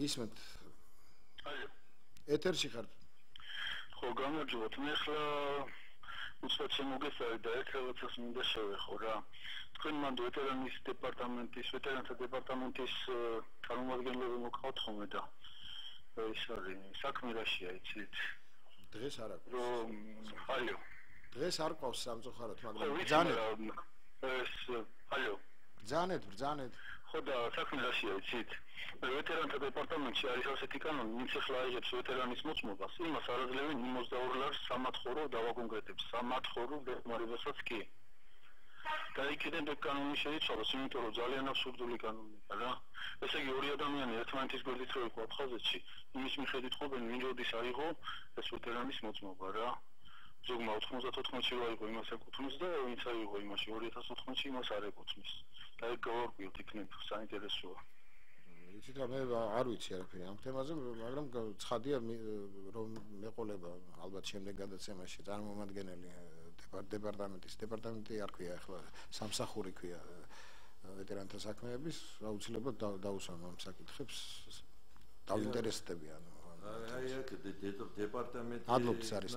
ისმენთ. ალო. ეთერში ხართ. ხო, გამარჯობათ. მე ახლა უცბად შემოგესწრებით და ერთ რაღაცას მინდა შევეხო რა. თქვენ მანდ ვეტერანთა დეპარტამენტის წარმომადგენლები მოგყავთ ხოლმე და ის არის საქმე რაშია იცით? დღეს არ აქვს. ალო. დღეს არ ყავს სამწუხაროდ, მაგრამ ბრძანეთ. ალო. ბრძანეთ. ხო და საქმე რაშია იცით? ვეტერანთა დეპარტამენტში არის ასეთი კანონი, ვინც ახლა აიღებს ვეტერანის მოწმობას, იმას არაძლევენ 92 ლარს სამათხოვრო დავაკონკრეტებს, სამათხოვრო დემარებასაც კი. და იქიდან კანონი შეიცვალოს, იმიტომ რომ ძალიან აბსურდული კანონია რა. ესე იგი ორი ადამიანი ერთმანეთის გვერდით რო იყო აფხაზეთში, იმის მიხედვით ყოფენ ვინ როდის აიღო ეს ვეტერანის მოწმობა რა. ზოგმა 94-ში რო აიღო იმას ეკუთვნის და ვინც აიღო იმაში 2014-ში იმას არ ეკუთვნის. და ეგ გავარკვიოთ იქნებ საინტერესოა. იცით რა მე არ ვიცი არაფერი ამ თემაზე, მაგრამ ცხადია რომ მეყოლება ალბათ შემდეგ გადაცემაში წარმომადგენელი დეპარტამენტი არ ქვია ახლა სამსახური ქვია ვეტერანთა საქმეების, აუცილებლად დაუსვამ ამ საკითხებს. დავინტერესდები აი აქ დეპარტამენტი ადვოკატის არის